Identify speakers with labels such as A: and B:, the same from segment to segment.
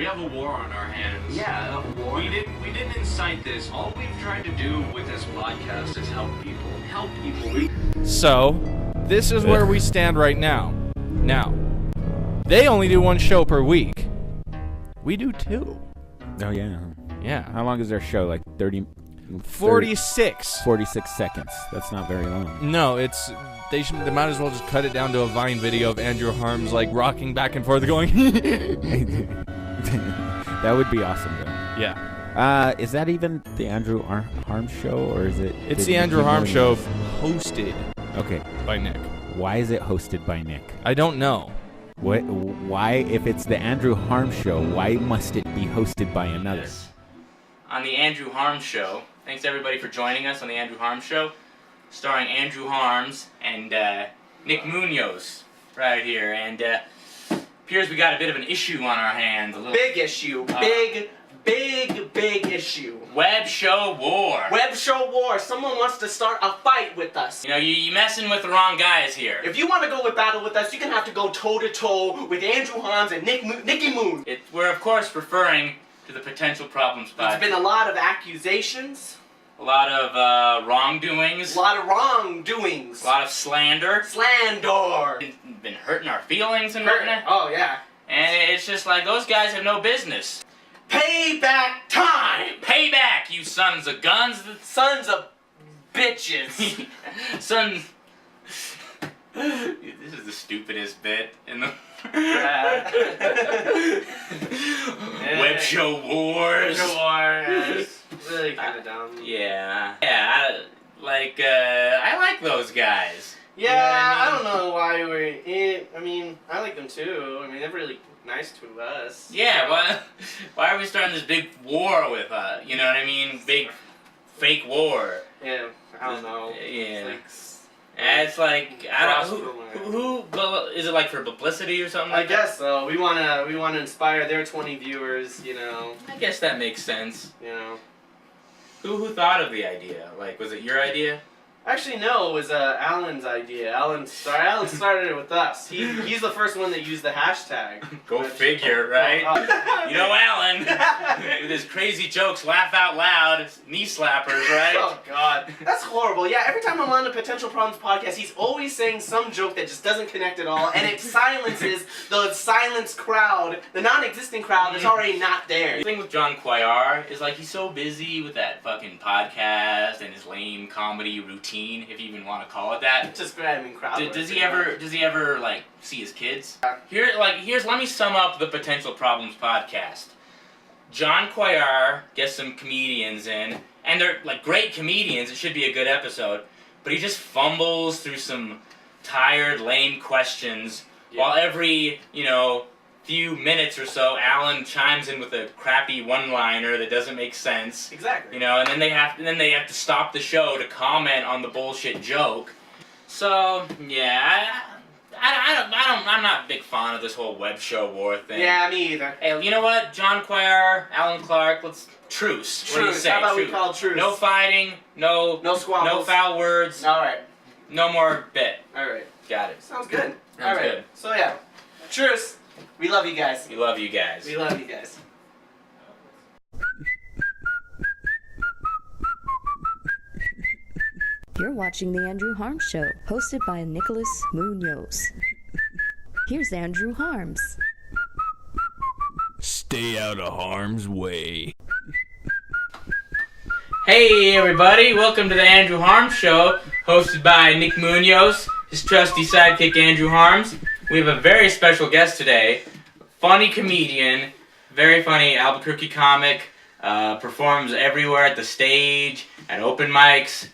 A: We have a war on our hands.
B: Yeah, a war.
A: We didn't incite this. All we've tried to do with this podcast is help people. Help people.
C: So, this is where we stand right now. Now, they only do one show per week. We do two.
D: Oh, yeah.
C: Yeah.
D: How long is their show? Like
C: 46.
D: 46 seconds. That's not very long.
C: No, they might as well just cut it down to a Vine video of Andrew Harms like rocking back and forth going
D: That would be awesome, though.
C: Yeah.
D: Is that even the Andrew Harms show, or is it?
C: It's the Andrew Harms show hosted by Nick.
D: Why is it hosted by Nick?
C: I don't know.
D: Why, if it's the Andrew Harms show, why must it be hosted by another?
E: Yes. On the Andrew Harms show, thanks everybody for joining us on the Andrew Harms show, starring Andrew Harms and Nick Munoz right here. And appears we got a bit of an issue on our hands. A little
B: big issue. Big issue.
E: Web show war.
B: Web show war. Someone wants to start a fight with us.
E: You know, you messing with the wrong guys here.
B: If you want to go with battle with us, you're going to have to go toe-to-toe with Andrew Harms and Nicky Moon.
E: We're, of course, referring to the Potential Problems podcast.
B: There's been a lot of accusations.
E: A lot of wrongdoings.
B: A lot of wrongdoings.
E: A lot of slander.
B: Slander.
E: Been hurting our feelings and whatnot.
B: Oh, yeah.
E: And it's just like, those guys have no business.
B: Payback time!
E: Payback, you sons of guns!
B: Sons of bitches!
E: Sons... This is the stupidest bit in the... Web show wars!
B: Web show wars. Really kind of dumb.
E: Yeah. Yeah, I like those guys.
B: Yeah,
E: you know what I mean?
B: I don't know why we're in... I mean, I like them too. I mean, they're really nice to us.
E: Yeah, why are we starting this big war with, you know what I mean? Big fake war.
B: Yeah, I don't know.
E: Yeah. It's like I don't who is it, like for publicity or something like that?
B: I guess so. We wanna inspire their 20 viewers, you know.
E: I guess that makes sense.
B: You know.
E: Who thought of the idea? Like, was it your idea?
B: Actually, no, it was Alan's idea. Alan started it with us. He's the first one that used the hashtag.
E: Go figure, right? You know Alan, with his crazy jokes, laugh out loud, knee slappers, right?
B: Oh, God. That's horrible. Yeah, every time I'm on the Potential Problems podcast, he's always saying some joke that just doesn't connect at all, and it silences the silenced crowd, the non-existent crowd that's already not there.
E: The thing with John Cuellar is, like, he's so busy with that fucking podcast and his lame comedy routine, if you even want to call it that.
B: Just grabbing crowd.
E: Does he ever like see his kids? Let me sum up the Potential Problems podcast. John Cuellar gets some comedians in, and they're like great comedians. It should be a good episode, but he just fumbles through some tired, lame questions, while every few minutes or so, Alan chimes in with a crappy one-liner that doesn't make sense.
B: Exactly.
E: And then they have to stop the show to comment on the bullshit joke. So yeah, I'm not a big fan of this whole web show war thing.
B: Yeah, me either.
E: Hey, you know what? John Cuellar, Alan Clark, let's truce. What do you say?
B: How about we call truce?
E: No fighting, no
B: squabbles,
E: no foul words.
B: All right.
E: No more bit.
B: All right.
E: Got it.
B: Sounds good.
E: Sounds good.
B: So yeah, truce. We love you guys.
E: We love you guys.
B: We love you guys.
F: You're watching The Andrew Harms Show, hosted by Nicholas Munoz. Here's Andrew Harms.
C: Stay out of harm's way.
E: Hey everybody, welcome to the Andrew Harms Show, hosted by Nick Munoz, his trusty sidekick Andrew Harms. We have a very special guest today, funny comedian, very funny Albuquerque comic, performs everywhere at the stage, at open mics.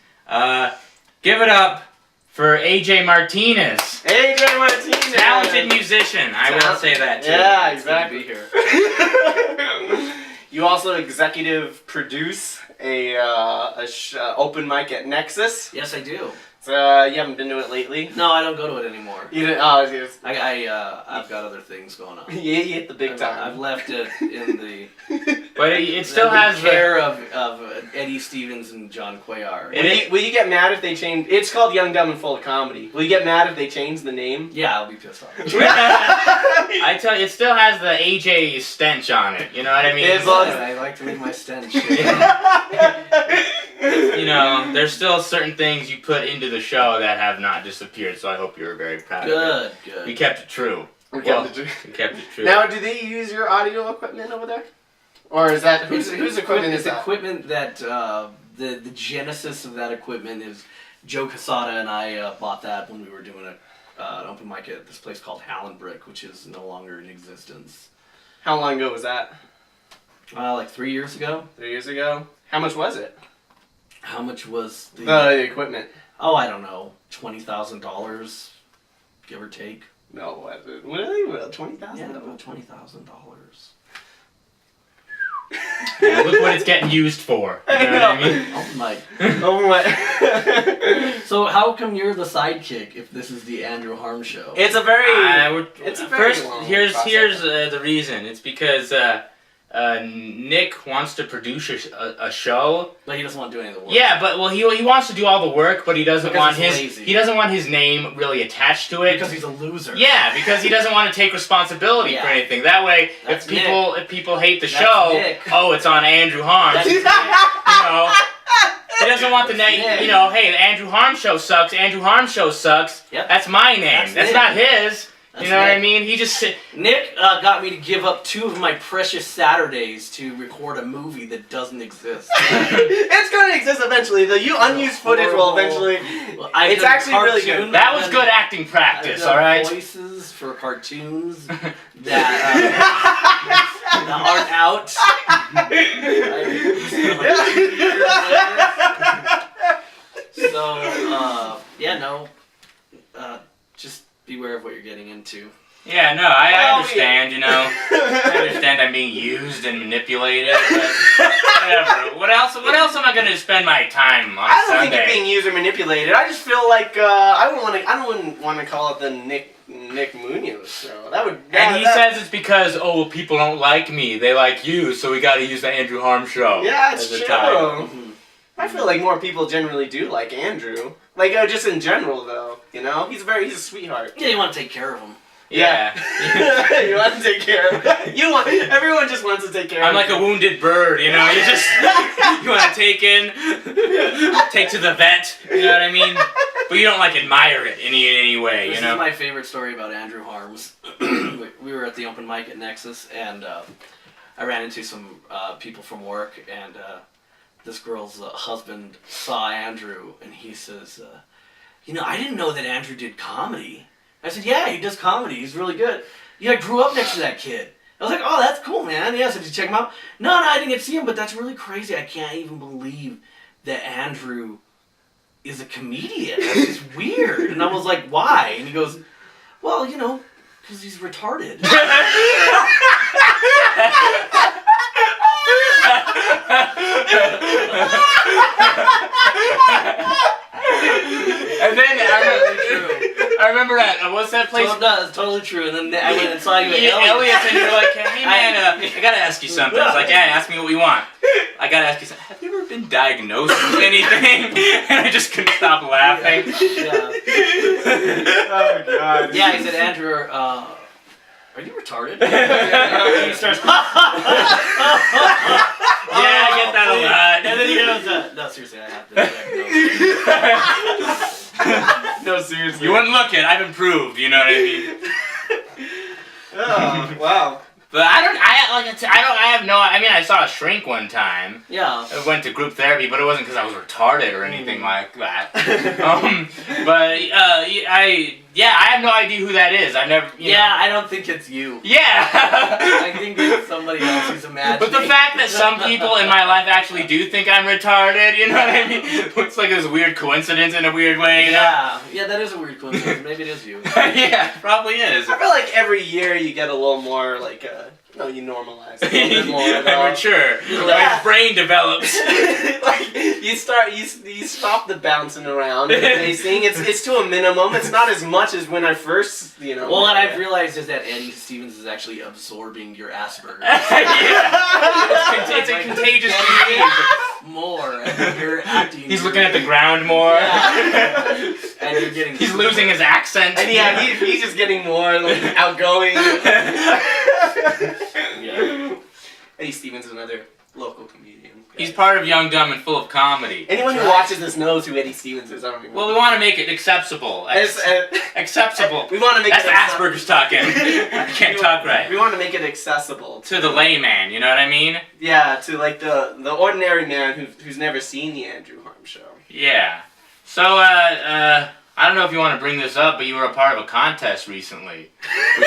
E: Give it up for Aj Martinez.
B: Aj Martinez!
E: Talented musician, I will say that too.
B: Yeah, exactly. Good to be here. You also executive produce a open mic at Nexus.
G: Yes, I do.
B: You haven't been to it lately?
G: No, I don't go to it anymore.
B: You didn't? Oh, it's,
G: I've got other things going on.
B: you hit the big time.
G: I've left it in the
E: But it still has
G: care of Eddie Stevens and John Cuellar.
B: Will you get mad if they change? It's called Young, Dumb, and Full of Comedy. Will you get mad if they change the name?
G: Yeah, I'll be pissed off.
E: I tell you, it still has the AJ stench on it. You know what I mean?
G: I like to leave my stench.
E: You know, there's still certain things you put into the show that have not disappeared, so I hope you're very proud of it.
G: Good.
E: We kept it true.
B: We kept it
E: true.
B: Now, do they use your audio equipment over there? Or is that, whose equipment is that?
G: Equipment that, the genesis of that equipment is Joe Casada and I bought that when we were doing an open mic at this place called Hallen Brick, which is no longer in existence.
B: How long ago was that?
G: Like 3 years ago.
B: 3 years ago? How much was it?
G: How much was
B: the equipment?
G: Oh, I don't know, $20,000, give or take.
B: No, really? $20,000?
G: Yeah, about $20,000.
E: Yeah, look what it's getting used for. You know what I mean?
G: Oh my.
B: Oh my.
G: So how come you're the sidekick if this is the Andrew Harm show?
B: It's a very.
E: It's a very long here's the reason. It's because Nick wants to produce a show.
G: But he doesn't want to do any of the work.
E: Yeah, but he wants to do all the work, but he doesn't want
G: lazy.
E: he doesn't want his name really attached to it
G: Because he's a loser.
E: Yeah, because he doesn't want to take responsibility for anything. That way, if people hate the show,
G: Nick.
E: oh, it's on Andrew Harm. You know, he doesn't want the name. You know, hey, the Andrew Harm show sucks. Andrew Harm show sucks.
G: Yep.
E: That's my name. That's not his. You know what I mean? He just
G: Nick got me to give up 2 of my precious Saturdays to record a movie that doesn't exist.
B: It's gonna exist eventually. The unused footage will eventually.
G: Well,
B: it's actually really good.
E: That was good acting practice, all right.
G: Voices for cartoons that aren't out. So yeah, no. Just beware of what you're getting into.
E: Yeah, no, I understand, you know. I understand I'm being used and manipulated, but whatever. What else am I going to spend my time on
B: I don't
E: Sunday?
B: think you're being used or manipulated. I just feel like I wouldn't want to call it the Nick Munoz show.
E: And he says it's because people don't like me, they like you, so we got to use the Andrew Harm show.
B: Yeah, it's
E: as a
B: true.
E: title.
B: I feel like more people generally do like Andrew. Like just in general, though. You know, he's a sweetheart.
G: Yeah, you want to take care of him.
E: Yeah.
B: You want to take care of him. Everyone just wants to take care of him.
E: I'm like a wounded bird, you know. You just you want to take to the vet. You know what I mean? But you don't like admire it in any way.
G: This
E: you know.
G: is my favorite story about Andrew Harms. We were at the open mic at Nexus, and I ran into some people from work, and this girl's husband saw Andrew, and he says, I didn't know that Andrew did comedy. I said, yeah, he does comedy. He's really good. Yeah, I grew up next to that kid. I was like, oh, that's cool, man. Yeah, so did you check him out? No, I didn't get to see him, but that's really crazy. I can't even believe that Andrew is a comedian. That's just weird. And I was like, why? And he goes, well, because he's retarded.
E: And then I remember that. What's that place?
G: It's totally true. And then I went and saw you at
E: Elliot's, and you're like, hey man, I gotta ask you something. I was like, yeah, ask me what we want. I gotta ask you something. Have you ever been diagnosed with anything? And I just couldn't stop laughing.
G: Yeah.
B: Oh god.
G: Yeah, he said, Andrew, are you retarded? He starts.
E: Yeah, I get that a lot.
G: And then he goes, no, seriously, I have to.
B: No, seriously.
E: You wouldn't look it. I've improved. You know what I mean?
B: Oh, wow.
E: But I saw a shrink one time.
G: Yeah.
E: I went to group therapy, but it wasn't because I was retarded or anything like that. I have no idea who that is. I've never.
G: I don't think it's you.
E: Yeah.
G: I think it's somebody else who's imagining.
E: But the fact that some people in my life actually do think I'm retarded, you know what I mean? It's like this weird coincidence in a weird way. You know?
G: Yeah, that is a weird coincidence. Maybe it is you.
E: Yeah, probably is.
B: I feel like every year you get a little more like you normalize it a little bit more.
E: I'm mature. My brain develops.
B: Like you stop the bouncing around and pacing. It's to a minimum. It's not as much as when I first
G: Well, what I've realized is that Eddie Stevens is actually absorbing your Asperger's.
E: Yeah. It's a contagious disease.
G: More.
E: He's looking at the ground more.
G: Yeah. And you're getting.
E: He's losing his accent.
B: And yeah, he's just getting more like outgoing.
G: Yeah.
B: Eddie Stevens is another local comedian.
E: He's part of Young, Dumb, and Full of Comedy.
B: Anyone who watches this knows who Eddie Stevens is. I don't even.
E: Well, we want to make it acceptable. Acceptable.
B: We want to make
E: That's
B: it
E: Asperger's talking. I can't talk right.
B: We want to make it accessible
E: To the layman, you know what I mean?
B: Yeah, to like the ordinary man who's never seen the Andrew Harm Show.
E: Yeah. So, I don't know if you want to bring this up, but you were a part of a contest recently. Which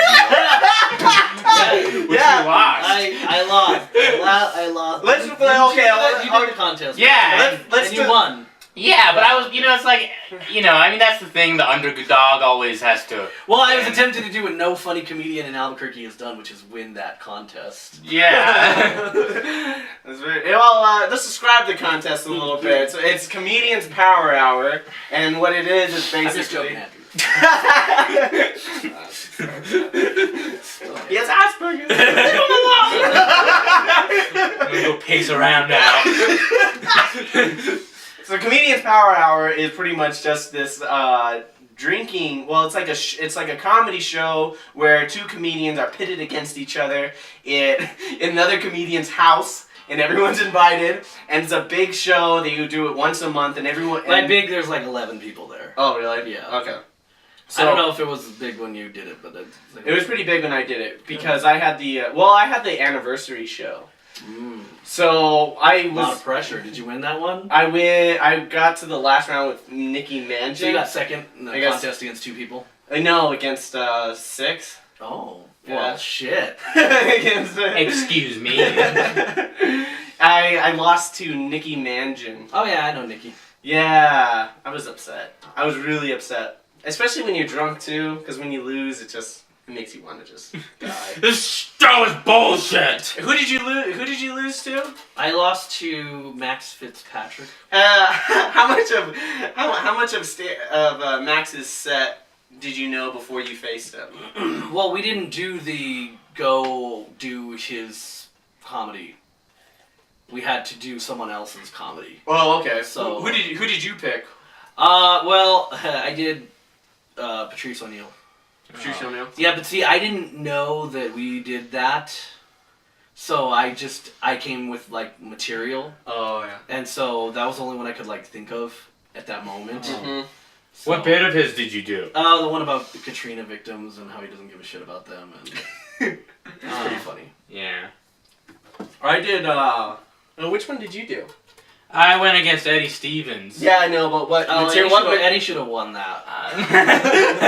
E: you lost.
G: I lost. I lost.
B: Let's play. Okay,
G: you did the contest.
E: Yeah.
B: Let's
G: and you won.
E: Yeah, but I was, it's like, I mean, that's the thing, the underdog always has to...
G: Well, I was attempting to do what no funny comedian in Albuquerque has done, which is win that contest.
E: Yeah.
B: That's very, well, let's describe the contest a little bit. So it's Comedians Power Hour, and what it is basically...
G: I'm just joking, Andrew.
B: He has Asperger's.
E: I'm gonna go pace around now.
B: So Comedians Power Hour is pretty much just this drinking. Well, it's like a comedy show where two comedians are pitted against each other in another comedian's house, and everyone's invited. And it's a big show. They do it once a month, and everyone.
G: By big, there's like 11 people there.
B: Oh, really?
G: Yeah.
B: Okay. So,
G: I don't know if it was big when you did it, but
B: it was pretty big when I did it because I had the anniversary show.
G: Mm.
B: So I was.
G: A lot of pressure. Did you win that one?
B: I got to the last round with Nikki Manjin.
G: So you got second in the contest against 2 people?
B: No, against 6.
G: Oh.
B: Yeah.
G: Well, shit.
B: Against,
E: Excuse me.
B: I lost to Nikki Manjin.
G: Oh yeah, I know Nikki.
B: Yeah, I was upset. I was really upset. Especially when you're drunk too, because when you lose, it makes you want to just die.
E: This show is bullshit.
B: Who did you lose to?
G: I lost to Max Fitzpatrick.
B: How much of Max's set did you know before you faced him?
G: Well, we didn't do the go do his comedy. We had to do someone else's comedy.
B: Oh, okay.
G: So
B: who did you pick?
G: Well, I did Patrice O'Neill.
B: Patrice O'Neill?
G: Yeah, but see, I didn't know that we did that. So I came with like material.
B: Oh yeah.
G: And so that was the only one I could like think of at that moment.
B: Mm-hmm.
G: So,
E: What bit of his did you do?
G: the one about the Katrina victims and how he doesn't give a shit about them, and it's pretty funny.
E: Yeah.
B: I did. Which one did you do?
E: I went against Eddie Stevens.
B: Yeah, I know, but what material?
G: Eddie should have won that.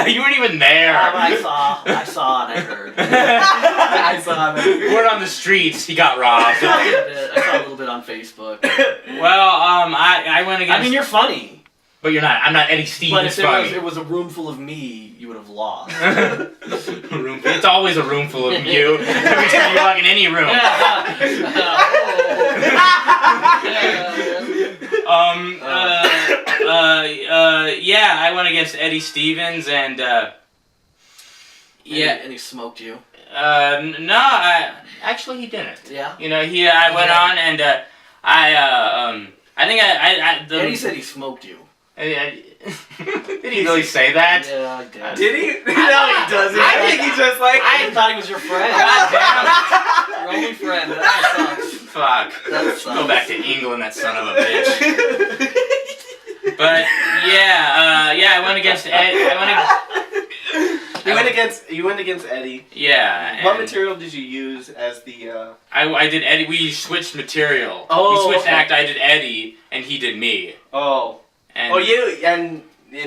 E: You weren't even there.
G: I saw and I heard.
B: I saw that.
E: Word on the streets, he got robbed.
G: I saw a little bit on Facebook.
E: Well, I went against...
G: I mean, you're funny.
E: But you're not. I'm not Eddie Stevens
G: But if
E: funny.
G: it was a room full of me, you would have lost.
E: It's always a room full of you. Every time you walk in any room. Yeah, I went against Eddie Stevens and yeah.
G: And he smoked you.
E: No, actually he didn't.
G: Yeah.
E: I went on and I think
G: Eddie said he smoked you.
E: Did he really say that?
G: Yeah, I did.
B: Did he? No, he doesn't. I think he just like.
G: I thought he was your friend.
E: God damn.
G: Your only friend. That sucks.
E: Fuck.
G: That sucks.
E: Go back to England, that son of a bitch. But yeah, I went against Ed.
B: You went against Eddie.
E: Yeah.
B: What material did you use as the?
E: I did Eddie. We switched material.
B: Oh,
E: we switched
B: okay.
E: act. I did Eddie, and he did me.
B: Oh.
E: And
B: you and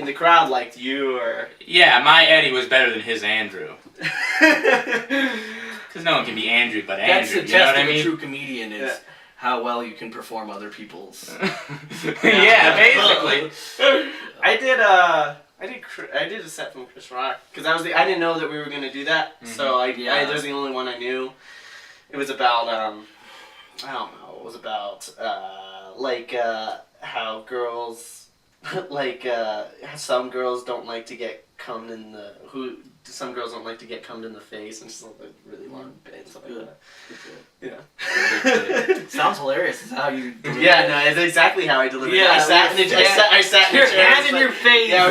B: the crowd liked you, or?
E: Yeah, my Eddie was better than his Andrew. Because no one can be Andrew but
G: That's
E: Andrew.
G: the
E: You know
G: test
E: what I
G: of a
E: mean?
G: true comedian is how well you can perform other people's.
E: Yeah, basically.
B: I did a set from Chris Rock because I didn't know that we were gonna do that, so there's the only one I knew. It was about I don't know. It was about how girls some girls don't like to get cummed in the some girls don't like to get cummed in the face and just like really long bit and stuff like that.
G: Yeah.
B: Yeah.
G: Sounds sounds hilarious. This is how you.
B: Yeah, no, it's exactly how I delivered it.
G: Yeah,
B: I sat in the I sat in the
G: Your
B: chair.
G: hand in your face.
B: Yeah,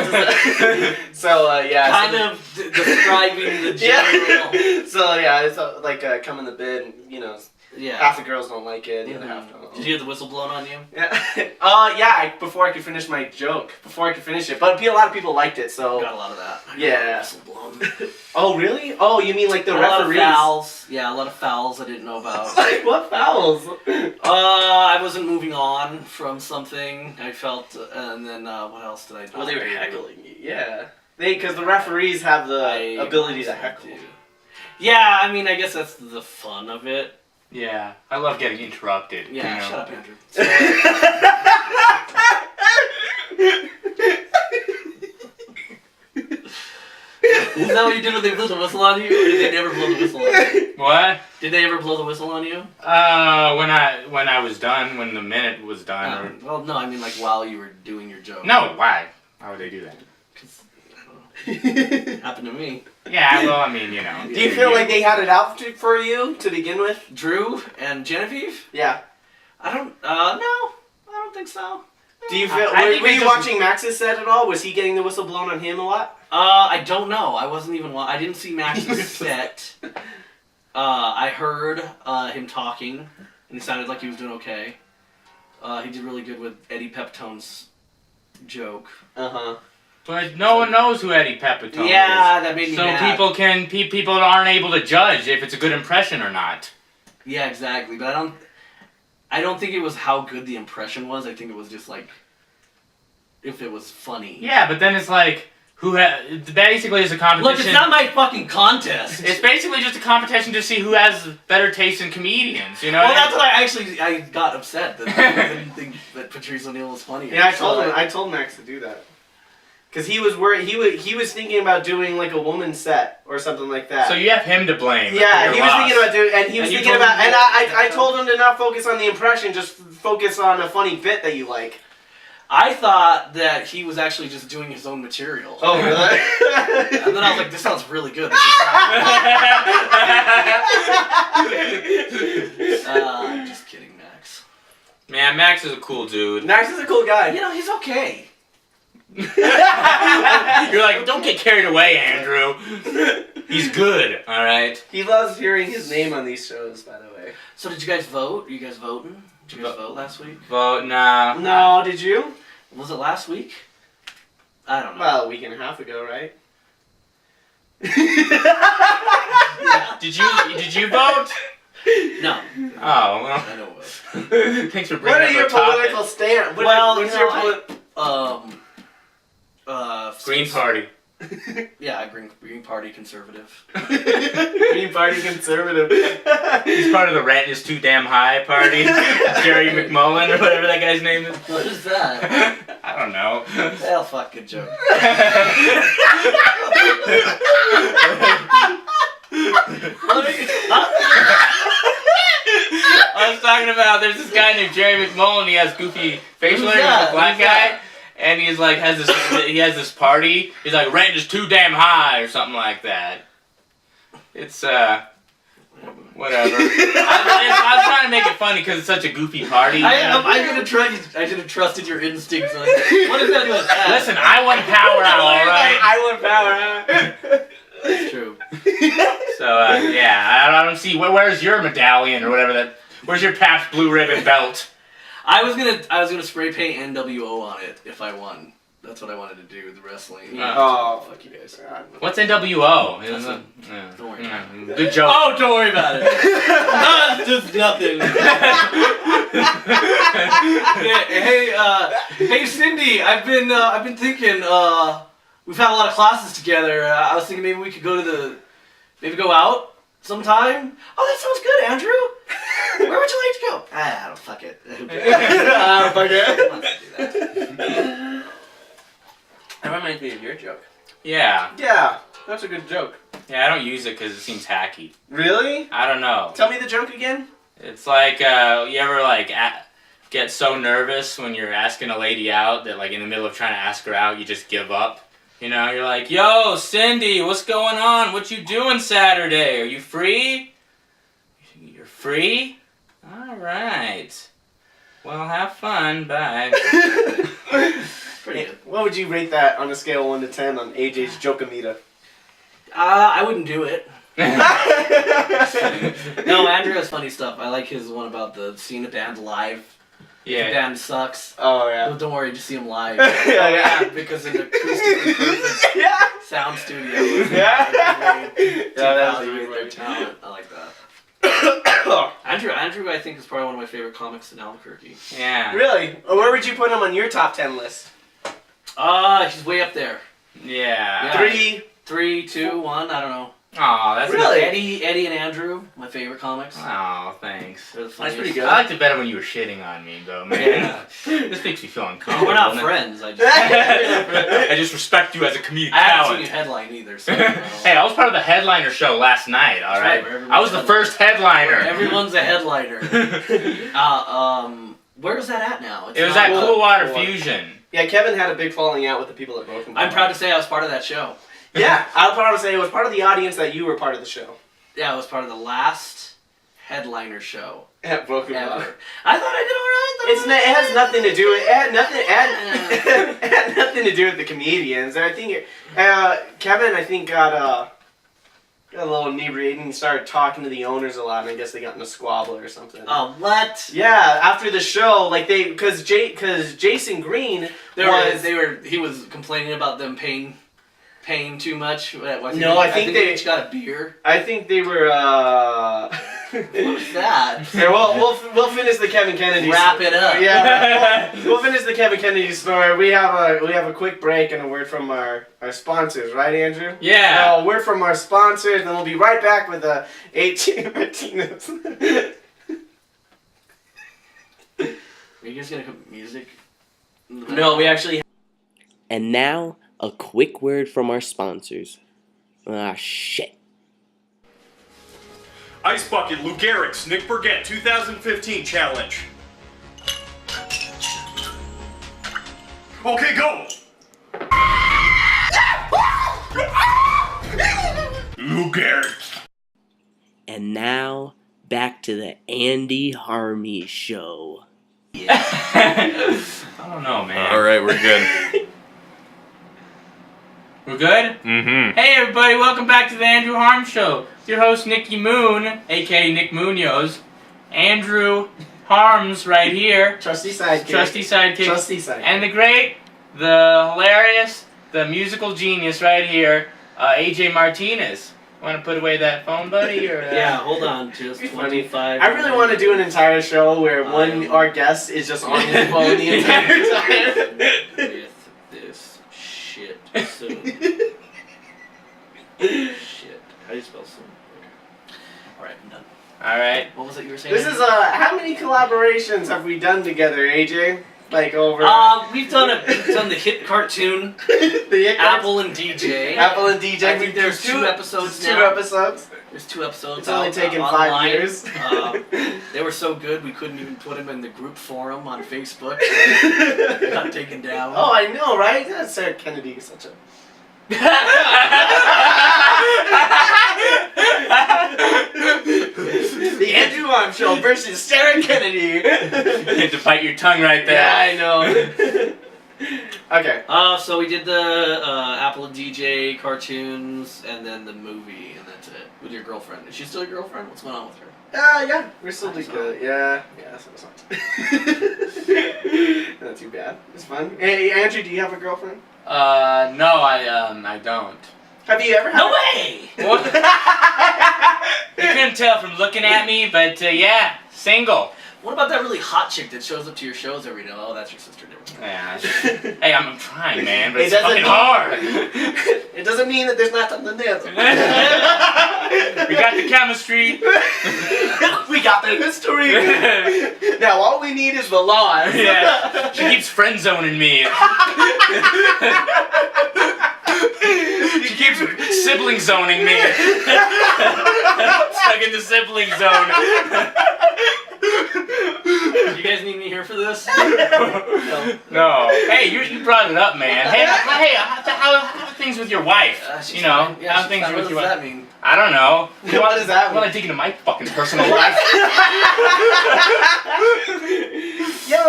B: yeah.
G: Kind of describing the general.
B: Yeah. So yeah, it's like come in the bed, and
G: Yeah.
B: half the girls don't like it. The other half don't.
G: Did you get the whistle blown on you?
B: Yeah. Before I could finish my joke, before I could finish it, but a lot of people liked it, so.
G: Got a lot of that.
B: Yeah.
G: Whistle blown.
B: Oh really? Oh, you mean like the referees?
G: A lot of fouls. Yeah, a lot of fouls I didn't know about.
B: Like what fouls?
G: I wasn't moving on from something. I felt, and then what else did I do?
B: Well, they were heckling you. Yeah. Because the referees have the ability to heckle.
G: Yeah, I mean, I guess that's the fun of it.
E: Yeah, I love getting interrupted.
G: Yeah, shut up, Andrew. Is that what you did when they blew the whistle on you, or did they never blow the whistle on you?
E: What?
G: Did they ever blow the whistle on you?
E: When I was done, when the minute was done.
G: Well, no, I mean like while you were doing your joke.
E: No, why? Why would they do that?
G: Because, I don't know. It happened to me.
E: Yeah, well, I mean,
B: Do you feel like they had it out for you to begin with?
G: Drew and Genevieve?
B: Yeah.
G: No, I don't think so.
B: Do you feel? Were you watching Max's set at all? Was he getting the whistle blown on him a lot?
G: I don't know. I wasn't even. I didn't see Max's set. I heard him talking, and he sounded like he was doing okay. He did really good with Eddie Pepitone's joke.
E: But no one knows who Eddie Pepitone is.
G: Yeah, that made me
E: so
G: mad.
E: people aren't able to judge if it's a good impression or not.
G: Yeah, exactly. But I don't think it was how good the impression was. I think it was just like if it was funny.
E: Yeah, but then it's like basically it's a competition.
G: Look, it's not my fucking contest.
E: It's basically just a competition to see who has better taste in comedians. You know.
G: Well, that's why I got upset that I didn't think that Patrice O'Neal was funny.
B: Yeah, I told Max to do that. Because he was worried, he was thinking about doing like a woman's set or something like that.
E: So you have him to blame.
B: Yeah, he was thinking about doing, and he was thinking about, and I told him to not focus on the impression, just focus on a funny bit that you like.
G: I thought that he was actually just doing his own material.
B: Oh, really?
G: And then I was like, this sounds really good. Just kidding, Max.
E: Man, Max is a cool dude.
B: Max is a cool guy.
G: You know, he's okay.
E: You're like, don't get carried away, Andrew. He's good, alright?
B: He loves hearing his name on these shows, by the way.
G: So did you guys vote? Are you guys voting? Did you guys vote last week?
E: Vote, nah.
B: No, did you?
G: Was it last week? I don't know.
B: Well, a week and a half ago, right?
E: Did you vote?
G: No.
E: Oh, well.
G: I know what.
E: Thanks for bringing
B: What
E: up
B: are your
E: the topic.
B: political stand?
G: What's
B: your
E: Green Party.
G: Yeah, Green Party conservative.
B: Green Party conservative.
E: He's part of the Rent is Too Damn High party. Jerry McMullen or whatever that guy's name is.
G: What is that?
E: I don't know.
G: Well, fuck, good joke.
E: I was talking about there's this guy named Jerry McMullen. He has goofy facial hair. He's a black guy. And he's like he has this party. He's like, rent is too damn high or something like that. It's whatever. I was trying to make it funny because it's such a goofy party.
G: I should have trusted your instincts. What is that doing?
E: Listen, I want power hour, alright?
B: I want power hour.
G: That's true.
E: So yeah, I don't see where's your medallion or whatever that. Where's your Pabst Blue Ribbon belt?
G: I was gonna spray paint NWO on it if I won. That's what I wanted to do with the wrestling.
B: Fuck
G: you guys.
E: What's NWO?
G: Don't worry about it.
E: Good joke.
G: Oh, don't worry about it. It's just nothing. Hey, Cindy. I've been thinking. We've had a lot of classes together. I was thinking maybe we could go out sometime. Oh, that sounds good, Andrew. Where would you like to go? I don't fuck it.
B: Fuck it.
G: That reminds me of your joke.
E: Yeah.
B: Yeah, that's a good joke.
E: Yeah, I don't use it because it seems hacky.
B: Really?
E: I don't know.
B: Tell me the joke again.
E: It's like, you ever get so nervous when you're asking a lady out that like in the middle of trying to ask her out, you just give up? You know, you're like, yo, Cindy, what's going on? What you doing Saturday? Are you free? You're free? Alright. Well, have fun. Bye.
G: Pretty good.
B: What would you rate that on a scale of 1 to 10 on AJ's Jokamita?
G: I wouldn't do it. No, Andrew has funny stuff. I like his one about seeing a band live.
E: Yeah.
G: The band sucks.
B: Oh, yeah.
G: Well, don't worry, just see him live.
B: Yeah.
G: Because it's acoustically perfect
B: Yeah.
G: sound studio.
B: Yeah.
G: That's really their talent. I like that. Andrew, I think is probably one of my favorite comics in Albuquerque.
E: Yeah.
B: Really? Or where would you put him on your top 10 list?
G: He's way up there.
E: Yeah.
G: 3, 2, 1. I don't know.
E: Aw, that's
B: Really?
G: Eddie and Andrew, my favorite comics.
E: Oh, thanks.
G: They're the
B: That's
G: funniest.
B: pretty good.
E: I liked it better when you were shitting on me, though, man.
G: Yeah.
E: This makes me feel uncomfortable.
G: We're not
E: doesn't it?
G: friends. I
E: I just respect you as a comedic
G: I haven't seen
E: talent.
G: you headline either. So I don't know.
E: Hey, I was part of the headliner show last night,
G: That's
E: alright?
G: right, where
E: I was the first headliner.
G: Everyone's a headliner. Where is that at now? It's
E: It was
G: not-
E: at Cool Water
B: Cool Water.
E: Fusion.
B: Yeah, Kevin had a big falling out with the people at Broken
G: I'm
B: Bar.
G: proud to say I was part of that show.
B: Yeah, I'm proud to say it was part of the audience that you were part of the show.
G: Yeah, I was part of the last headliner show
B: At Broken
G: ever.
B: Bar.
G: I thought I did alright.
B: It has nothing to do with it had nothing to do with the comedians. I think Kevin got a little inebriated and started talking to the owners a lot, and I guess they got in a squabble or something.
G: Oh, what?
B: Yeah, after the show, like because Jason Green
G: He was complaining about them paying too much. I think they each got a beer.
B: I think they were.
G: What was that?
B: Here, we'll finish the Kevin Kennedy.
G: Wrap it up.
B: Yeah, we'll finish the Kevin Kennedy story. We have a quick break and a word from our sponsors, right, Andrew?
E: Yeah.
B: A word from our sponsors, then we'll be right back with Aj Martinez.
G: Are you guys gonna put music?
B: No, we actually. And now a quick word from our sponsors. Ah, shit.
H: Ice Bucket Lou Gehrig's Nick Burgett 2015 challenge. Okay, go! Lou Gehrig.
B: And now back to the Andy Harmy show.
E: I don't know, man.
C: Alright, we're good.
E: We're good?
C: Mm-hmm.
E: Hey, everybody, welcome back to the Andrew Harm Show. It's your host, Nicky Moon, a.k.a. Nick Munoz. Andrew Harms right here.
B: Trusty sidekick.
E: Trusty sidekick.
B: Trusty sidekick.
E: And the great, the hilarious, the musical genius right here, Aj Martinez. Want to put away that phone, buddy? Or,
G: Yeah, hold on. Just 25.
B: I really want to do an entire show where our guest is just on his phone the entire time.
G: With this shit soon. Shit. How do you spell soon? Okay. Alright, I'm done.
E: Alright.
G: What was it you were saying?
B: This is how many collaborations have we done together, AJ? Like over.
G: We've done the hit cartoon Apple and DJ.
B: Apple and DJ.
G: I think there's two episodes now.
B: 2 episodes.
G: There's 2 episodes.
B: It's only
G: out,
B: taken 5
G: online.
B: years.
G: They were so good we couldn't even put them in the group forum on Facebook. They got taken down.
B: Oh, I know, right? Sarah Kennedy is such a. The Andrew Arm Show versus Sarah Kennedy.
E: You had to bite your tongue right there.
B: Yeah, I know. Okay.
G: So we did the Apple and DJ cartoons and then the movie, and that's it. With your girlfriend. Is she still your girlfriend? What's going on with her?
B: Yeah, we're still doing good. Yeah, so it's not. Not too bad. It's fun. Hey, Andrew, do you have a girlfriend?
E: No, I don't.
B: Have you ever had?
G: No way!
E: What? You couldn't tell from looking at me, but yeah, single.
G: What about that really hot chick that shows up to your shows every day? Oh, that's your sister.
E: Yeah. Hey, I'm trying, man, but
B: It
E: it's
B: doesn't
E: fucking
B: mean-
E: hard.
B: It doesn't mean that there's not something there.
E: We got the chemistry.
B: We got the history. Now all we need is the laws.
E: Yeah. She keeps friend zoning me. She keeps sibling zoning me. Stuck in the sibling zone.
G: You guys need me here for this?
E: No. Hey, you brought it up, man. Hey, how are things with your wife?
G: She's
E: You know,
G: fine. Yeah,
E: how
G: she's
E: things
G: fine.
E: with
G: What
E: your
G: does
E: wife?
G: that mean?
E: I don't know.
B: What does that mean?
E: Well, I dig into my fucking personal life.
B: Yo,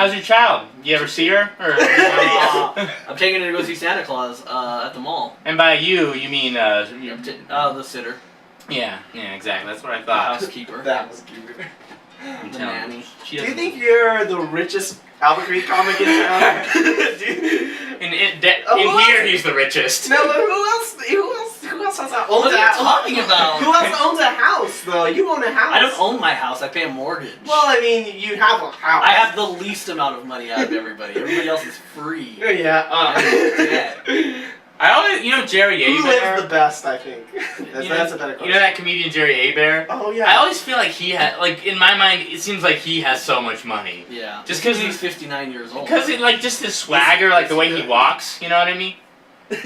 E: How's your child? You ever see her? Or,
G: I'm taking her to go see Santa Claus at the mall.
E: And by you mean
G: The sitter.
E: Yeah, exactly. That's what I
G: The
E: thought.
G: housekeeper.
B: That was cute.
E: I'm
G: The
E: telling
G: nanny.
E: you. She
B: Do you
E: doesn't-
B: think you're the richest Albuquerque comic in town?
E: In here, he's the richest.
B: No, but who else has a
G: What are you talking about?
B: Who else owns a house though? You own a house.
G: I don't own my house. I pay a mortgage.
B: Well, I mean, you have a house.
G: I have the least amount of money out of everybody. Everybody else is free.
B: Yeah.
G: Yeah.
E: I always, Jerry
B: Who lives
E: Abear.
B: the best? I think. That's a better question.
E: You know that comedian Jerry Abear?
B: Oh yeah.
E: I always feel like he had, in my mind, it seems like he has so much money.
G: Yeah.
E: Just because
G: he's 59 years old.
E: Because just his swagger, the way he walks, you know what I mean? He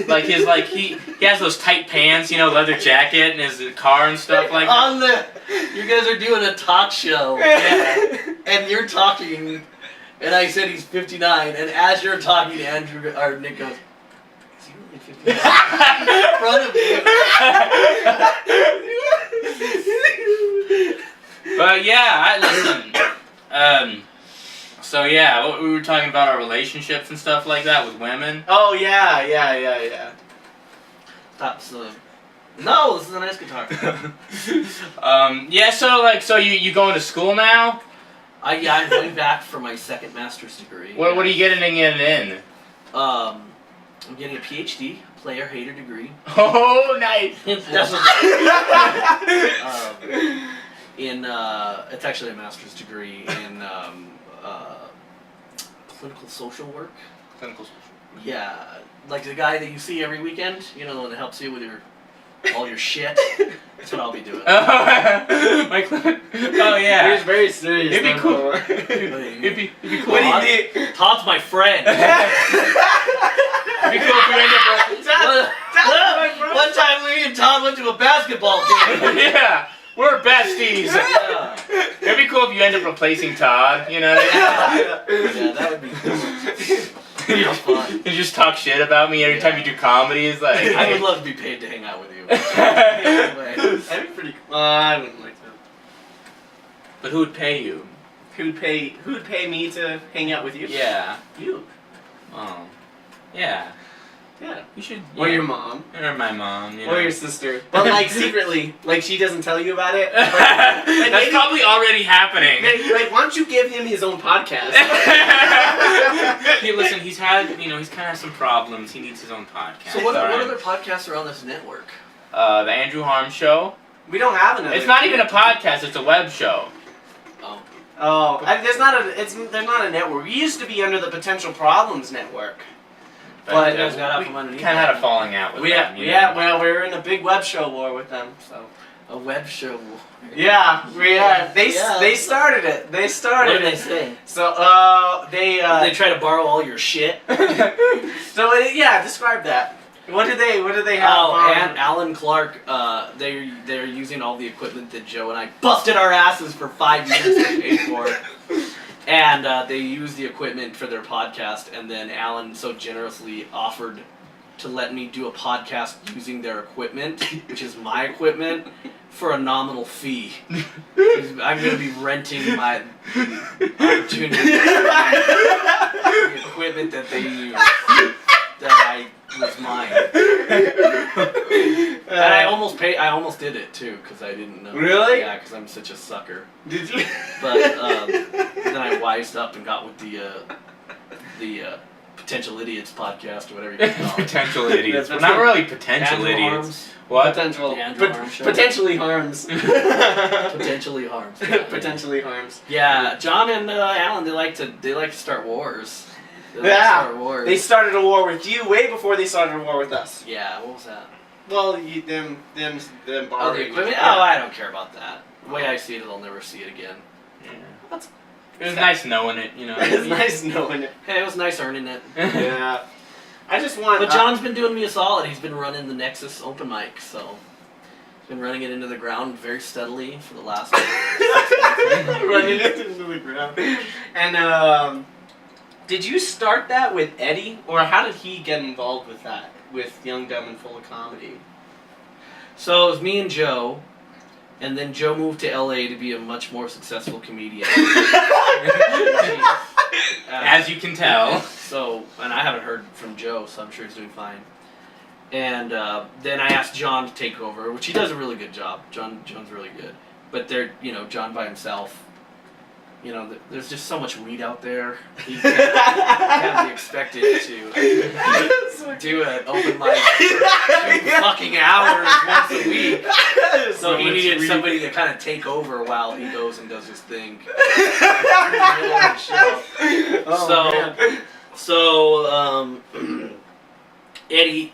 E: has those tight pants, leather jacket, and his car and stuff like that.
G: You guys are doing a talk show.
E: Yeah.
G: And you're talking, and I said he's 59, and as you're talking, Andrew, or Nick goes, is he really 59? In front of you.
E: But yeah, listen. So yeah, what we were talking about our relationships and stuff like that with women.
B: Oh yeah.
G: That's no, this is a nice guitar.
E: Yeah. So you going to school now?
G: I'm going back for my second master's degree.
E: What are you getting in?
G: I'm getting a PhD, player-hater degree.
E: Oh, nice.
G: That's it's actually a master's degree in clinical social work.
E: Clinical social.
G: Yeah, like the guy that you see every weekend, the one that helps you with all your shit. That's what I'll be doing.
E: Oh yeah.
B: He's very serious.
E: It'd be cool.
G: It'd
E: be cool.
B: What do you do?
G: Todd's my friend.
E: It'd be cool if you end up.
G: One time me and Todd went to a basketball game.
E: Yeah, we're besties.
G: Yeah.
E: It'd be cool if you end up replacing Todd. You know what I mean?
G: Yeah, that would be cool. Fun.
E: You just talk shit about me every time you do comedy. It's like
G: I would love to be paid to hang out with you.
B: That'd be pretty cool. I wouldn't like that.
E: But who would pay you?
B: Who'd pay me to hang out with you?
E: Yeah.
B: You.
E: Oh. Yeah.
B: Yeah.
E: You should.
B: Or
E: yeah.
B: your mom.
E: Or my mom.
B: Or your sister. But secretly, she doesn't tell you about it.
E: That's
B: maybe,
E: probably already happening.
B: why don't you give him his own podcast?
E: Hey, listen, he's had, he's kind of had some problems. He needs his own podcast.
G: So what
E: Alright.
G: other podcasts are on this network?
E: The Andrew Harm Show.
B: We don't have another.
E: It's not even a podcast. It's a web show.
G: Oh.
B: Oh, there's not a network. We used to be under the Potential Problems Network. But
G: you guys got out from underneath.
E: Kind of had a falling out with them.
B: Well, we're in a big web show war with them. So.
G: A web show.
B: Yeah, we are. They
G: Yeah.
B: started it. They started
G: What did
B: it.
G: they say?
B: So they
G: They try to borrow all your shit.
B: describe that. What did they have?
G: Oh, and Alan Clark, they're using all the equipment that Joe and I busted our asses for 5 years to pay for. And they used the equipment for their podcast, and then Alan so generously offered to let me do a podcast using their equipment, which is my equipment, for a nominal fee. I'm going to be renting my opportunity the equipment that they use that was mine. And I almost did it too, because I didn't know.
B: Really?
G: Yeah, because I'm such a sucker.
B: Did you?
G: But then I wised up and got with the Potential Idiots podcast, or whatever you can call it.
E: Potential idiots. Well, not really potential
G: Andrew
E: idiots.
G: Harms.
E: What?
B: Potential.
G: The Andrew Harms show.
B: Potentially harms.
G: Potentially harms.
B: Potentially harms.
G: Yeah, John and Alan, they like to start wars. They like to
B: Yeah.
G: start wars.
B: They started a war with you way before they started a war with us.
G: Yeah, what was that?
B: Well, them
G: Oh,
B: borrowing.
G: the equipment?
B: Yeah.
G: Oh, I don't care about that. The way I see it, I'll never see it again.
E: Yeah. It was nice knowing it,
B: It's nice knowing it.
G: Hey, it was nice earning it.
B: Yeah. I just want.
G: But John's been doing me a solid. He's been running the Nexus open mic, so he's been running it into the ground very steadily for the last.
B: running it into the ground. And did you start that with Eddie, or how did he get involved with that? With Young, Dumb, and Full of Comedy?
G: So it was me and Joe, and then Joe moved to LA to be a much more successful comedian.
E: As you can tell.
G: So, and I haven't heard from Joe, so I'm sure he's doing fine. And then I asked John to take over, which he does a really good job. John's really good. But they're, John by himself. There's just so much weed out there. He can't be expected to do an open mic for 2 fucking hours once a week. So he needed somebody to kind of take over while he goes and does his thing. Eddie,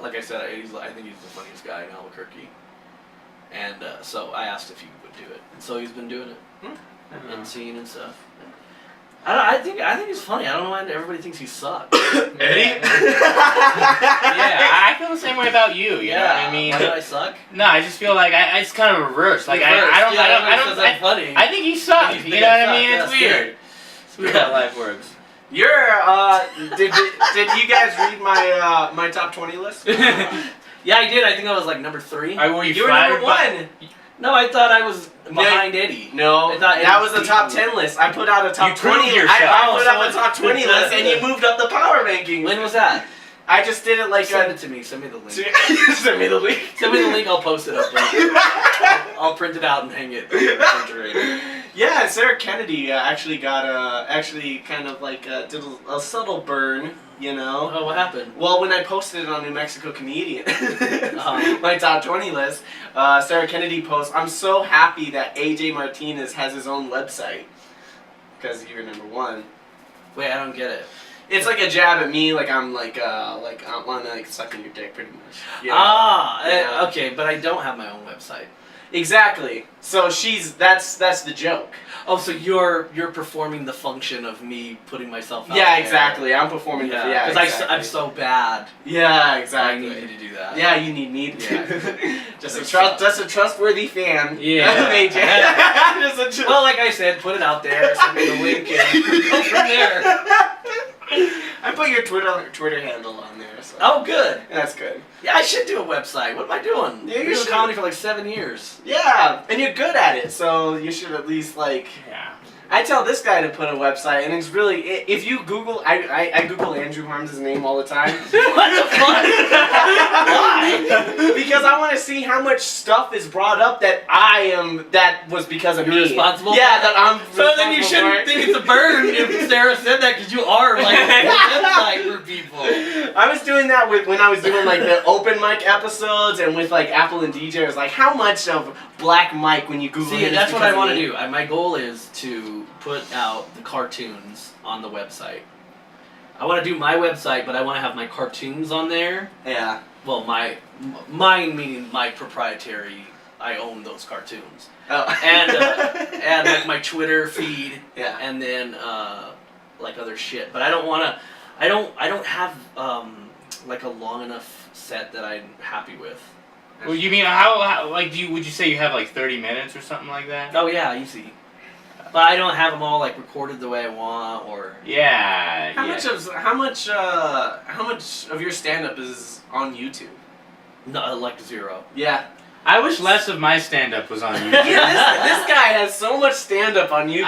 G: like I said, I think he's the funniest guy in Albuquerque. And so I asked if he would do it. And so he's been doing it. And singing and stuff. I think he's funny. I don't know why everybody thinks he sucks.
H: Eddie?
E: Yeah, I feel the same way about you. You know what I mean?
G: Why do I suck?
E: No, I just feel like it's kind of reversed. Like I don't.
G: Funny.
E: I think he sucks. You know what I mean? It's weird. It's weird how life works.
B: Did you guys read my top 20 list?
G: Yeah, I did. I think I was like number 3.
B: You were number 1.
G: No, I thought I was behind Eddie.
B: No, that was the top 10 list. I put out a top 20. I put out a top 20 list, and you moved up the power ranking.
G: When was that?
B: I just did it like.
G: Send it to me. Send me the link.
B: Send me the link.
G: Send me the link. I'll post it up. I'll print it out and hang it.
B: Yeah, Sarah Kennedy actually got kind of like did a subtle burn.
G: Oh, what happened?
B: Well, when I posted it on New Mexico Comedian, my top 20 list, Sarah Kennedy posts, "I'm so happy that Aj Martinez has his own website." Because you're number 1.
G: Wait, I don't get it.
B: It's like a jab at me, like I'm like I want to sucking your dick, pretty much.
G: Okay, but I don't have my own website.
B: Exactly. So that's the joke.
G: Oh, so you're performing the function of me putting myself out
B: Yeah,
G: there.
B: Exactly. I'm performing the
G: because
B: exactly.
G: I'm so bad.
B: Yeah, exactly.
G: I need you to do that.
B: Yeah, you need me to. Just a trustworthy fan.
G: Yeah. Well, like I said, put it out there, send me the link, and go from there.
B: I put your Twitter handle on there. So.
G: Oh, good.
B: That's good.
G: Yeah, I should do a website. What am I doing?
B: Yeah,
G: I've been doing comedy for like 7 years.
B: Yeah, and you're good at it, so you should at least like.
E: Yeah.
B: I tell this guy to put a website, and it's really if you Google, I Google Andrew Harms' name all the time.
G: What the fuck? Why?
B: Because I want to see how much stuff is brought up that was because of me.
G: You're responsible.
B: Yeah, that I'm.
G: So then you shouldn't think it's a burn if Sarah said that, because you are like a website for people.
B: I was doing that when I was doing like the open mic episodes and with like Apple and DJ. I was like, how much of Black Mike when you Google?
G: See, that's what I want to do. My goal is to put out the cartoons on the website. I want to do my website, but I want to have my cartoons on there.
B: Yeah.
G: Well, mine meaning my proprietary. I own those cartoons.
B: Oh.
G: And like my Twitter feed.
B: Yeah.
G: And then like other shit. But I don't want to. I don't have like a long enough set that I'm happy with.
E: Well, you mean how like would you say you have like 30 minutes or something like that?
G: Oh yeah, easy. But I don't have them all like recorded the way I want, or
E: yeah.
B: How much of your stand-up is on YouTube?
G: No, like 0.
B: Yeah.
E: I wish less of my stand-up was on YouTube.
B: Yeah, this guy has so much stand-up on YouTube.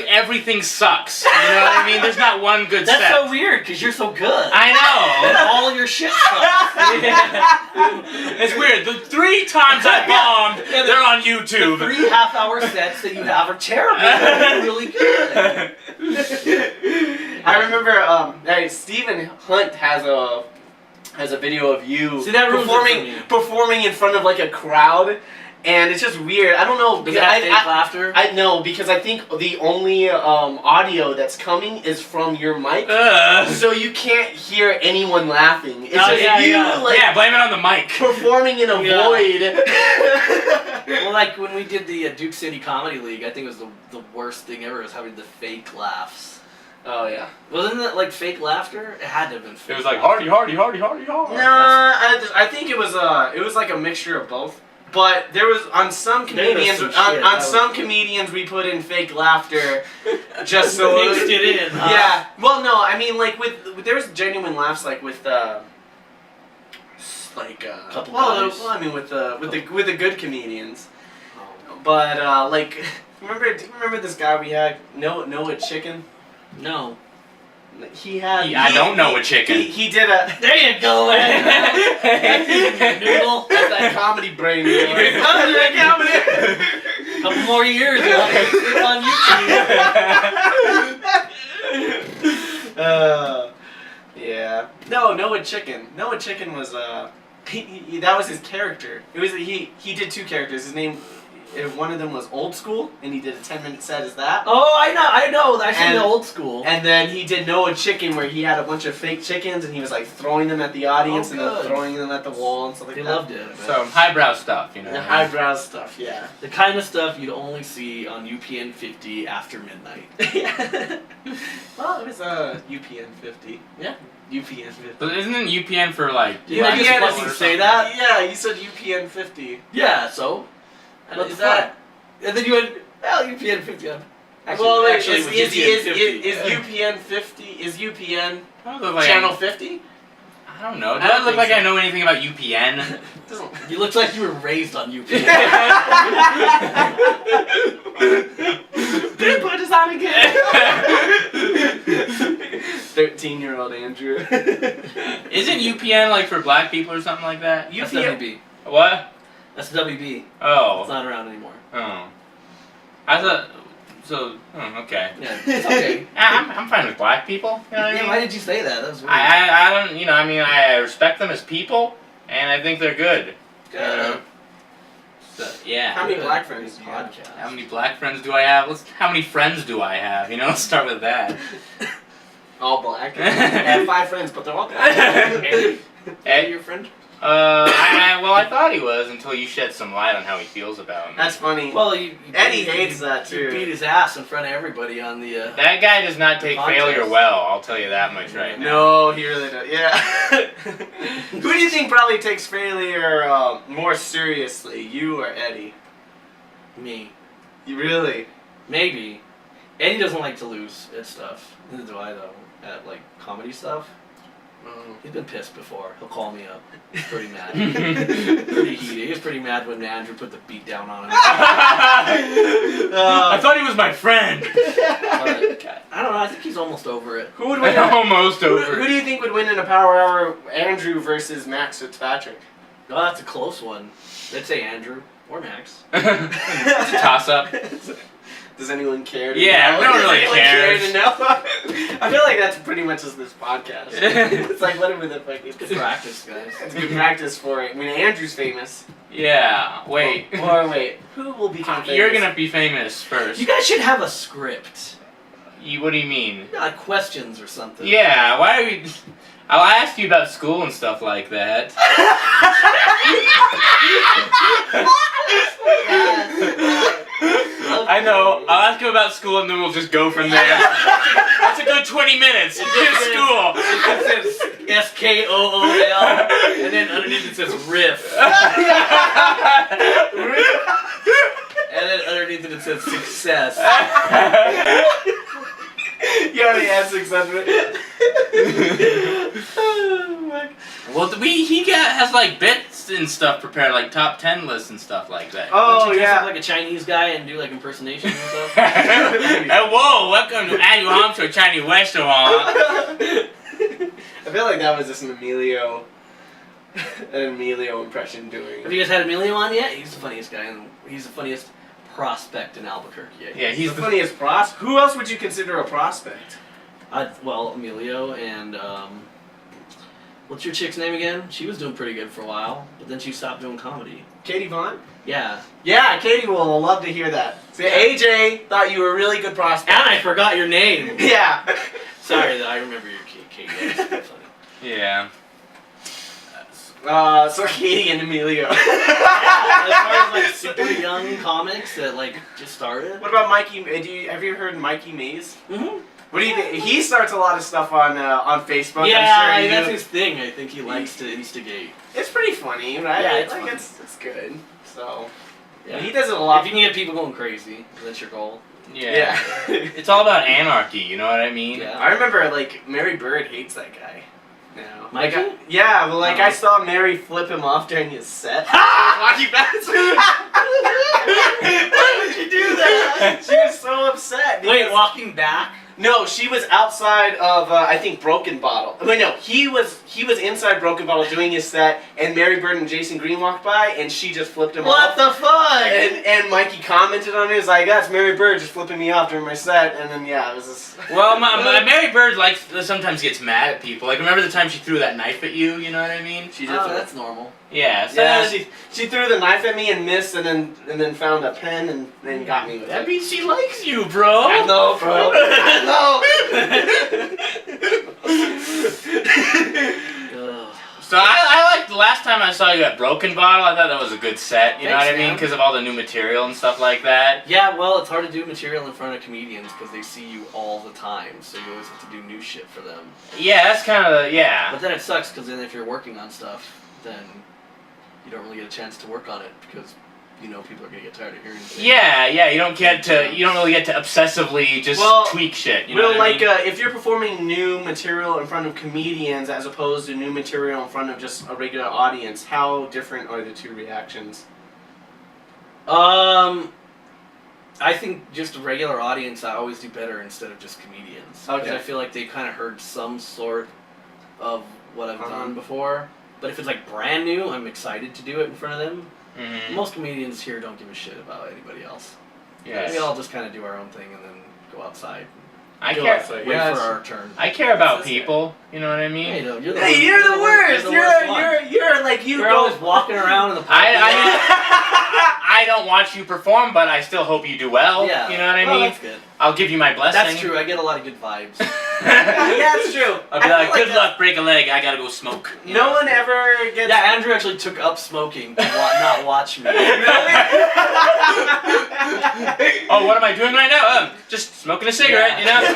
E: Everything sucks. You know what I mean? There's not one good set.
G: That's so weird, because you're so good.
E: I know.
G: And all your shit sucks.
E: It's weird. The 3 times I bombed, they're on YouTube.
G: The 3 half-hour sets that you have are terrible. They're really good.
B: I remember Stephen Hunt has a video of you performing in front of like a crowd, and it's just weird. I don't know.
G: Does that fake laughter?
B: I know, because I think the only audio that's coming is from your mic, so you can't hear anyone laughing. It's
G: just
E: blame it on the mic.
B: Performing in a void.
G: Well, like when we did the Duke City Comedy League, I think it was the worst thing ever, was having the fake laughs.
B: Oh yeah.
G: Wasn't it like fake laughter? It had to have been fake.
E: It was like hardy.
B: Nah, I think it was like a mixture of both. But there was on some comedians comedians we put in fake laughter just so
G: mixed it in. Huh?
B: Yeah. Well, no, I mean like with there was genuine laughs like with
G: couple guys.
B: Well, I mean with the good comedians. But like Do you remember this guy we had? Noah Chicken.
G: No.
B: He had.
E: I don't know a chicken.
B: He did a.
G: There you go, man. Noodle.
B: That's that comedy brain.
G: Couple more years, you'll have to see it on YouTube.
B: Yeah. No, Noah Chicken. Noah Chicken was that was his character. It was he did two characters. His name, one of them was Old School, and he did a 10-minute set as that.
G: Oh, I know. I've seen the Old School.
B: And then he did Noah Chicken, where he had a bunch of fake chickens, and he was like throwing them at the audience and then throwing them at the wall and stuff like
G: They
B: that.
G: loved it.
E: So highbrow stuff, you know.
B: The highbrow stuff, yeah.
G: The kind of stuff you'd only see on UPN 50 after midnight.
B: Yeah. Well, it was UPN 50.
G: Yeah.
B: UPN 50.
E: But isn't it UPN for like?
G: Did I just fucking say that?
B: Yeah, you said UPN 50.
G: Yeah, so?
B: What
G: Is
B: the fuck?
G: that? And then you went, well, UPN 50. Actually,
B: Well, wait,
G: actually,
B: is UPN 50? Is UPN
E: I don't look like
B: channel 50?
E: I don't know. Do I look like I know anything about UPN?
G: You look like you were raised on UPN.
B: They put us on again. 13-year-old Andrew.
E: Isn't UPN like for black people or something like that?
G: That's WB.
E: What?
G: That's WB.
E: Oh.
G: It's not around anymore.
E: Oh. I thought. So. Oh, okay.
G: Yeah, it's okay.
E: I'm fine with black people. You know what I mean?
G: Why did you say that? That was weird.
E: I don't. You know. I mean, I respect them as people, and I think they're good. So, yeah.
B: How many black friends do you have?
G: Podcast.
E: How many black friends do I have? How many friends do I have? You know, let's start with that.
B: All black. I have 5 friends, but they're all black.
E: Ed,
G: your friend?
E: Well, I thought he was until you shed some light on how he feels about him.
B: That's funny.
G: Well, you
B: Eddie hates that
G: You
B: too.
G: beat his ass in front of everybody on the.
E: That guy does not take
G: Contest.
E: failure well. I'll tell you that much right now.
B: No, he really does. Yeah. Who do you think probably takes failure more seriously, you or Eddie?
G: Me.
B: You really?
G: Maybe. Eddie doesn't like to lose at stuff. Neither do I, though. At, like, comedy stuff. He's been pissed before. He'll call me up. He's pretty mad. Pretty heated. He was pretty mad when Andrew put the beat down on him.
E: I thought he was my friend.
G: But, I don't know. I think he's almost over it.
B: Who would win?
E: Almost over.
B: Who do you think would win in a Power Hour? Andrew versus Max Fitzpatrick?
G: Oh, that's a close one. I'd say Andrew or Max.
E: It's a toss-up.
B: Does anyone care?
E: Yeah, no one really
B: Does anyone care
E: cares.
B: to know? I feel like that's pretty much just this podcast. It's like whatever the fuck.
G: Good practice, guys.
B: It's good practice for it. I mean, Andrew's famous.
E: Yeah. Wait.
B: Or wait, who will become famous?
E: You're gonna be famous first.
G: You guys should have a script.
E: What do you mean?
G: Not questions or something.
E: Yeah. Why are we? I'll ask you about school and stuff like that. I know. I'll ask him about school and then we'll just go from there. That's a good 20 minutes. Just school.
G: It says SKOOL, and then underneath it says riff. And then underneath it says success.
B: You already had 600.
E: Well, he has like bits and stuff prepared, like top 10 lists and stuff like that.
B: Oh,
G: Don't you dress
B: yeah.
G: up like a Chinese guy and do like impersonations and stuff?
E: Whoa, welcome to Annual Home to a Chinese restaurant.
B: I feel like that was just an Emilio impression doing.
G: Have you guys had Emilio on yet? He's the funniest guy, and he's the funniest prospect in Albuquerque.
E: Yeah,
B: He's the funniest prospect. Who else would you consider a prospect?
G: Well, Emilio and what's your chick's name again? She was doing pretty good for a while, but then she stopped doing comedy.
B: Katie Vaughn?
G: Yeah.
B: Yeah, Katie will love to hear that. See, AJ thought you were a really good prospect.
G: And I forgot your name.
B: Yeah.
G: Sorry, I remember your Katie. That's pretty funny.
E: Yeah.
B: So Katie and Emilio.
G: As far as like super young comics that like just started.
B: What about Mikey? Have you heard Mikey Mays?
G: Mm-hmm.
B: What do you think? He starts a lot of stuff on Facebook.
G: Yeah,
B: I'm sure
G: that's his thing. I think he likes to instigate.
B: It's pretty funny, right?
G: Yeah, it's
B: like
G: funny.
B: it's good. So
G: Yeah.
B: he does it a lot.
G: If you can get people going crazy, that's your goal.
E: Yeah. It's all about anarchy, you know what I mean?
G: Yeah.
B: I remember like Mary Bird hates that guy. No.
G: Mikey?
B: Like, yeah, well, like
G: Oh.
B: I saw Mary flip him off during his set. Why would you do that? She was so upset.
G: Wait,
B: because-
G: walking back?
B: No, she was outside of I think Broken Bottle. Wait, no, he was inside Broken Bottle doing his set, and Mary Bird and Jason Green walked by, and she just flipped him off.
G: What the fuck?
B: And Mikey commented on it. He's like, "That's Mary Bird just flipping me off during my set." And then yeah, it was just.
E: Well, my Mary Bird sometimes gets mad at people. Like, remember the time she threw that knife at you? You know what I mean?
B: She
G: Oh, that's normal.
E: Yeah. So
B: Yeah, she threw the knife at me and missed, and then found a pen and then got me with
E: that
B: it.
E: means she likes you, bro.
B: I know, bro. I know.
E: So I liked the last time I saw you at Broken Bottle. I thought that was a good set. You know
G: Thanks,
E: what I mean?
G: man.
E: Because of all the new material and stuff like that.
G: Yeah, well, it's hard to do material in front of comedians because they see you all the time, so you always have to do new shit for them.
E: Yeah, that's kind of yeah.
G: But then it sucks because then if you're working on stuff, then you don't really get a chance to work on it because you know people are gonna get tired of hearing things.
E: Yeah. You don't really get to obsessively just tweak shit. You know what I mean?
B: If you're performing new material in front of comedians as opposed to new material in front of just a regular audience, how different are the two reactions?
G: I think just a regular audience, I always do better instead of just comedians.
B: Okay.
G: Because I feel like they kind of heard some sort of what I've done before. But if it's like brand new, I'm excited to do it in front of them.
E: Mm-hmm.
G: Most comedians here don't give a shit about anybody else.
E: Yes.
G: We all just kind of do our own thing and then go outside.
E: I
B: Go
E: care.
B: outside.
G: Wait
B: Yes.
G: for our turn.
E: I care about people. You know what I mean?
G: Hey, no, you're the
B: Hey, you're the worst. You're like you
G: You're
B: go.
G: always walking around in the parking lot.
E: I don't watch you perform, but I still hope you do well.
G: Yeah.
E: You know what I
G: Well,
E: mean?
G: that's good.
E: I'll give you my blessing.
G: That's true. I get a lot of good vibes.
B: Yeah, it's true.
E: I'll be
B: I
E: like,
B: feel
E: good luck, break a leg. I gotta go smoke. You
B: No
E: know?
B: one ever gets.
G: Yeah, Andrew actually took up smoking to not watch me.
E: Oh, what am I doing right now? Just smoking a cigarette.
G: Yeah.
E: You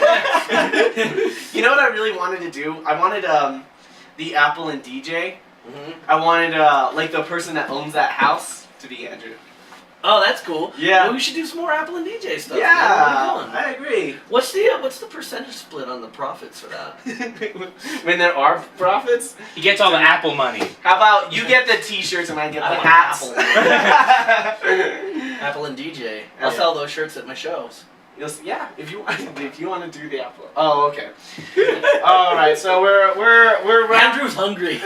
E: know?
B: You know what I really wanted to do? I wanted the Apple and DJ.
G: Mhm.
B: I wanted like the person that owns that house to be Andrew.
G: Oh, that's cool.
B: Yeah.
G: Well, we should do some more Apple and DJ stuff.
B: Yeah,
G: man. What are we doing?
B: I agree.
G: What's the percentage split on the profits for that?
B: When there are profits,
E: He gets all the Apple money.
B: how about you get the T-shirts and I get
G: I
B: the
G: want
B: hats?
G: Apple and DJ.
B: Oh,
G: I'll
B: yeah.
G: sell those shirts at my shows.
B: Yeah, if you want to do the Apple. Oh, okay. All right, so we're
G: Andrew's hungry.
B: yeah,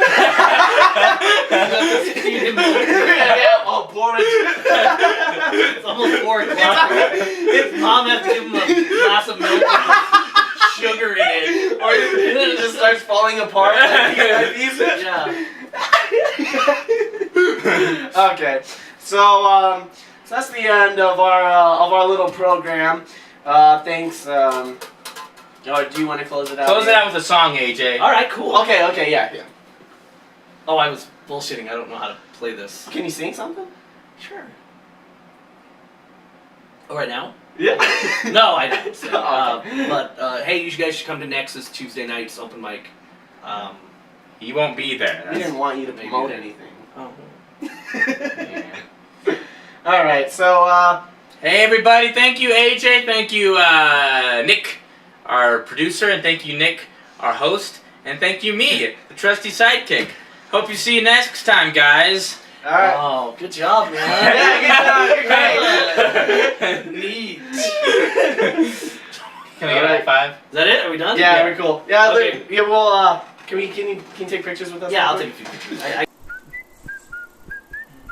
B: oh, porridge.
G: It's almost 4 o'clock. His mom has to give him a glass of milk with sugar in it.
B: Or it just starts falling apart.
G: Yeah.
B: Okay, so that's the end of our little program. Thanks. Or do you want to close it out?
E: Close it out with a song, AJ.
G: All right, cool.
B: Okay, yeah.
G: Oh, I was bullshitting. I don't know how to play this.
B: Can you sing something?
G: Sure. Oh, right now?
B: Yeah.
G: No, I don't. So,
B: Okay.
G: but hey, you guys should come to Nexus Tuesday nights open mic.
E: He won't be there.
B: We didn't want you to
G: Maybe
B: promote
G: that-
B: anything.
G: Oh.
E: Yeah.
B: All right, so
E: Hey everybody, thank you AJ, thank you Nick, our producer, and thank you Nick, our host, and thank you me, the trusty sidekick. Hope you see you next time, guys.
B: all right.
G: Oh, good job, man.
B: Yeah, good job.
G: Neat.
E: Can I get a high five?
G: Is that it? Are we done?
B: Yeah, we're cool. Yeah,
G: Okay.
B: yeah. Well, can you take pictures with us?
G: Yeah, I'll
B: real
G: take a
B: quick?
G: few pictures.
I: I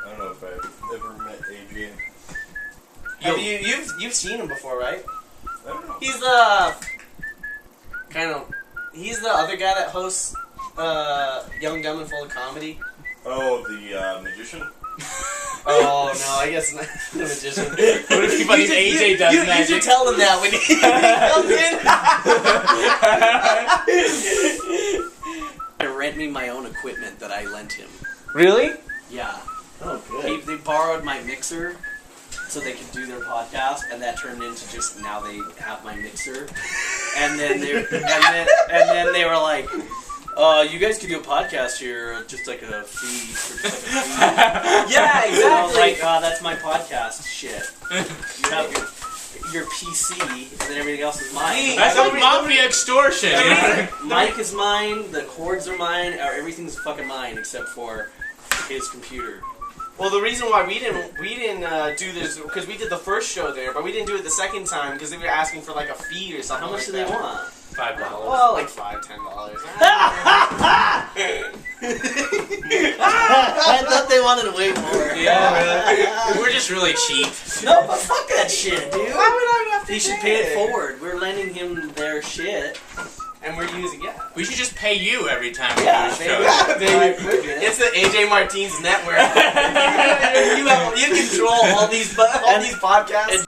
I: don't know if I've ever met Adrian.
B: Have you've seen him before, right?
I: I don't know.
B: He's he's the other guy that hosts Young, Dumb, and Full of Comedy.
I: Oh, the magician?
B: Oh no, I guess not the magician.
E: What if funny if AJ does
B: you
E: magic?
B: should tell him that when he comes in.
G: To rent me my own equipment that I lent him.
B: Really?
G: Yeah.
B: Oh, good.
G: They borrowed my mixer so they could do their podcast, and that turned into just now they have my mixer. And then they were like, you guys could do a podcast here, just like a fee.
B: Yeah,
G: And I was like, that's my podcast shit. You have your PC, and then everything else is mine.
E: That's like mafia extortion.
G: Mic is mine, the cords are mine, everything's fucking mine except for his computer.
B: Well, the reason why we didn't do this because we did the first show there, but we didn't do it the second time because they were asking for like a fee or something.
G: How much
B: like
G: do they
B: that.
G: want?
E: $5.
B: Well, like $5-10.
G: I thought they wanted way more.
E: Yeah, we're just really cheap.
G: No, but fuck that shit, dude.
B: Why would I have to?
G: He should pay it forward. We're lending him their shit.
B: And we're using
E: We should just pay you every time we
G: Yeah,
E: do a show.
B: Yeah, baby. It's the AJ Martinez network. you control all these podcasts.